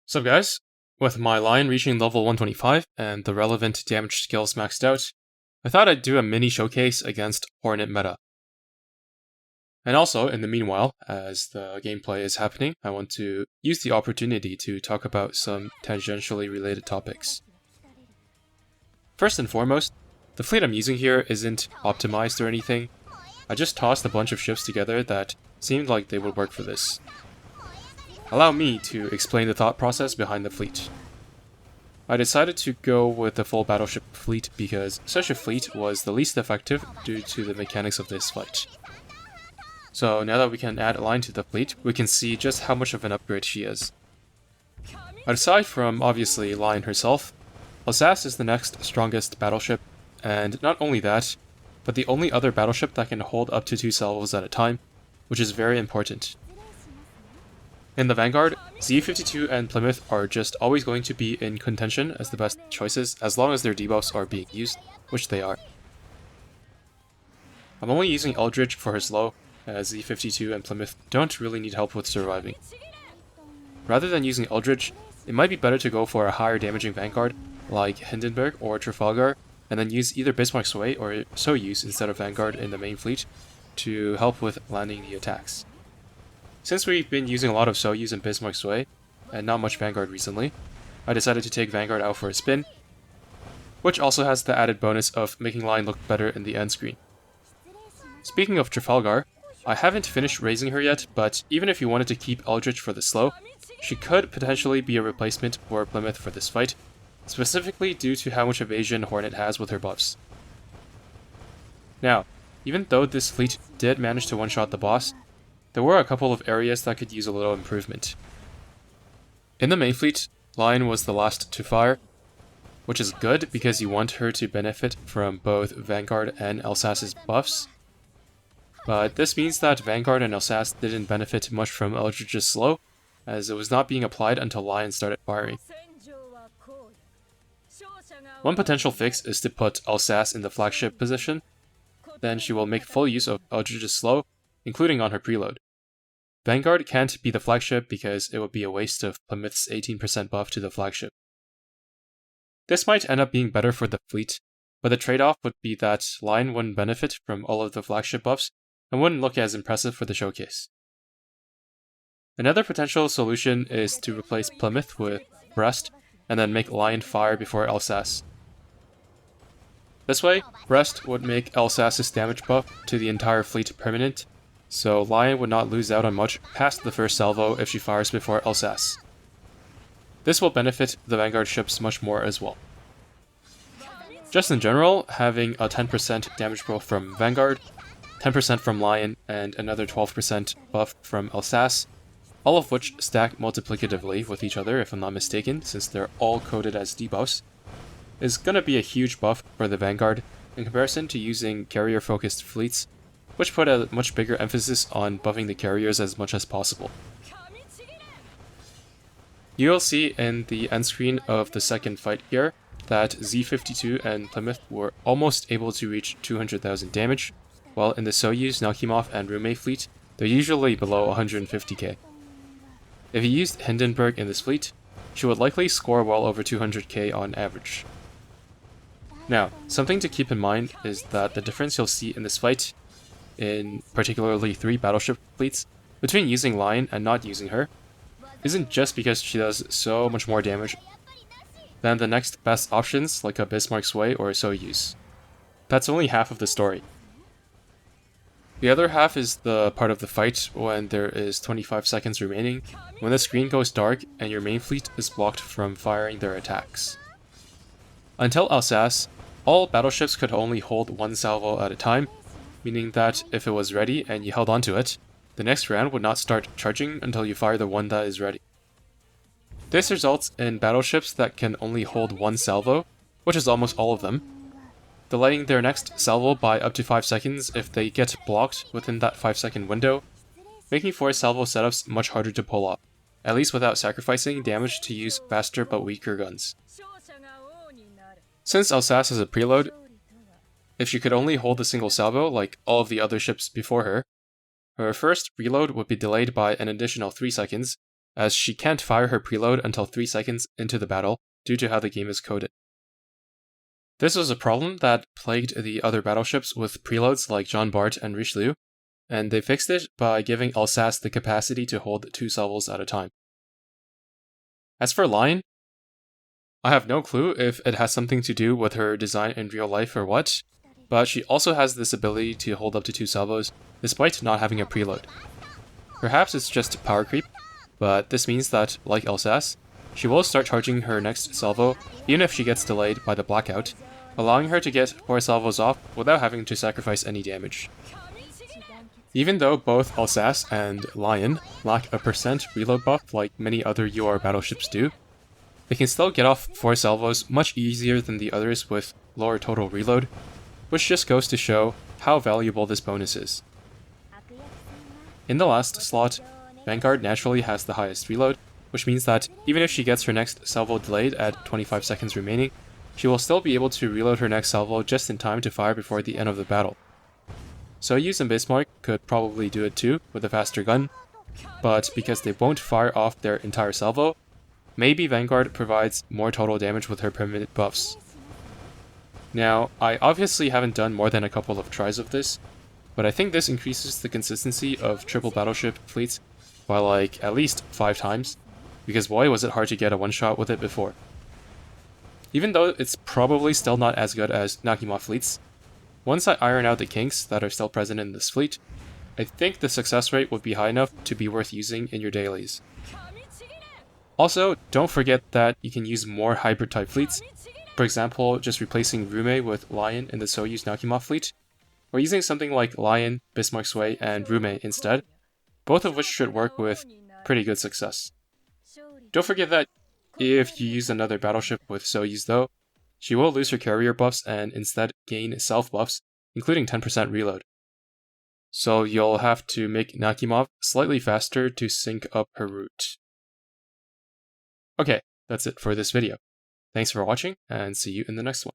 So guys, with my line reaching level 125 and the relevant damage skills maxed out, I thought I'd do a mini showcase against Hornet meta. And also, in the meanwhile, as the gameplay is happening, I want to use the opportunity to talk about some tangentially related topics. First and foremost, the fleet I'm using here isn't optimized or anything. I just tossed a bunch of ships together that seemed like they would work for this. Allow me to explain the thought process behind the fleet. I decided to go with the full battleship fleet because such a fleet was the least effective due to the mechanics of this fight. So now that we can add a line to the fleet, we can see just how much of an upgrade she is. Aside from obviously Lion herself, Azur is the next strongest battleship, and not only that, but the only other battleship that can hold up to 2 salvos at a time, which is very important. In the Vanguard, Z52 and Plymouth are just always going to be in contention as the best choices as long as their debuffs are being used, which they are. I'm only using Eldridge for her slow, as Z52 and Plymouth don't really need help with surviving. Rather than using Eldridge, it might be better to go for a higher damaging Vanguard like Hindenburg or Trafalgar, and then use either Bismarck Sway or Soyuz instead of Vanguard in the main fleet to help with landing the attacks. Since we've been using a lot of Soyuz and Bismarck Sway, and not much Vanguard recently, I decided to take Vanguard out for a spin, which also has the added bonus of making Lion look better in the end screen. Speaking of Trafalgar, I haven't finished raising her yet, but even if you wanted to keep Eldridge for the slow, she could potentially be a replacement for Plymouth for this fight, specifically due to how much evasion Hornet has with her buffs. Now, even though this fleet did manage to one-shot the boss, there were a couple of areas that could use a little improvement. In the main fleet, Lion was the last to fire, which is good because you want her to benefit from both Vanguard and Alsace's buffs. But this means that Vanguard and Alsace didn't benefit much from Eldridge's slow, as it was not being applied until Lion started firing. One potential fix is to put Alsace in the flagship position, then she will make full use of Eldridge's slow, including on her preload. Vanguard can't be the flagship because it would be a waste of Plymouth's 18% buff to the flagship. This might end up being better for the fleet, but the trade-off would be that Lion wouldn't benefit from all of the flagship buffs and wouldn't look as impressive for the showcase. Another potential solution is to replace Plymouth with Brest and then make Lion fire before Alsace. This way, Brest would make Alsace's damage buff to the entire fleet permanent, so Lion would not lose out on much past the first salvo if she fires before Alsace. This will benefit the Vanguard ships much more as well. Just in general, having a 10% damage buff from Vanguard, 10% from Lion, and another 12% buff from Alsace, all of which stack multiplicatively with each other if I'm not mistaken, since they're all coded as debuffs, is gonna be a huge buff for the Vanguard in comparison to using carrier-focused fleets, which put a much bigger emphasis on buffing the carriers as much as possible. You'll see in the end screen of the second fight here that Z52 and Plymouth were almost able to reach 200,000 damage, while in the Soyuz, Nakhimov, and Rumey fleet, they're usually below 150k. If you used Hindenburg in this fleet, she would likely score well over 200k on average. Now, something to keep in mind is that the difference you'll see in this fight, in particularly 3 battleship fleets, between using Lion and not using her, isn't just because she does so much more damage than the next best options like a Bismarck Sway or a Soyuz. That's only half of the story. The other half is the part of the fight when there is 25 seconds remaining, when the screen goes dark and your main fleet is blocked from firing their attacks. Until Alsace, all battleships could only hold 1 salvo at a time, meaning that if it was ready and you held onto it, the next round would not start charging until you fire the one that is ready. This results in battleships that can only hold 1 salvo, which is almost all of them, delaying their next salvo by up to 5 seconds if they get blocked within that 5-second window, making 4 salvo setups much harder to pull off, at least without sacrificing damage to use faster but weaker guns. Since Alsace has a preload, if she could only hold a single salvo like all of the other ships before her, her first reload would be delayed by an additional 3 seconds, as she can't fire her preload until 3 seconds into the battle due to how the game is coded. This was a problem that plagued the other battleships with preloads like Jean Bart and Richelieu, and they fixed it by giving Alsace the capacity to hold 2 salvos at a time. As for Lion, I have no clue if it has something to do with her design in real life or what, but she also has this ability to hold up to 2 salvos despite not having a preload. Perhaps it's just power creep, but this means that, like Alsace, she will start charging her next salvo even if she gets delayed by the blackout, allowing her to get 4 salvos off without having to sacrifice any damage. Even though both Alsace and Lion lack a % reload buff like many other UR battleships do, they can still get off 4 salvos much easier than the others with lower total reload, which just goes to show how valuable this bonus is. In the last slot, Vanguard naturally has the highest reload, which means that even if she gets her next salvo delayed at 25 seconds remaining, she will still be able to reload her next salvo just in time to fire before the end of the battle. Soyuz and Bismarck could probably do it too with a faster gun, but because they won't fire off their entire salvo, maybe Vanguard provides more total damage with her permanent buffs. Now, I obviously haven't done more than a couple of tries of this, but I think this increases the consistency of triple battleship fleets by like at least 5 times, because boy was it hard to get a one-shot with it before. Even though it's probably still not as good as Nakhimov fleets, once I iron out the kinks that are still present in this fleet, I think the success rate would be high enough to be worth using in your dailies. Also, don't forget that you can use more hybrid type fleets, for example just replacing Rume with Lion in the Soyuz Nakhimov fleet, or using something like Lion, Bismarck Sway, and Rume instead, both of which should work with pretty good success. Don't forget that if you use another battleship with Soyuz though, she will lose her carrier buffs and instead gain self buffs, including 10% reload. So you'll have to make Nakhimov slightly faster to sync up her route. Okay, that's it for this video. Thanks for watching, and see you in the next one.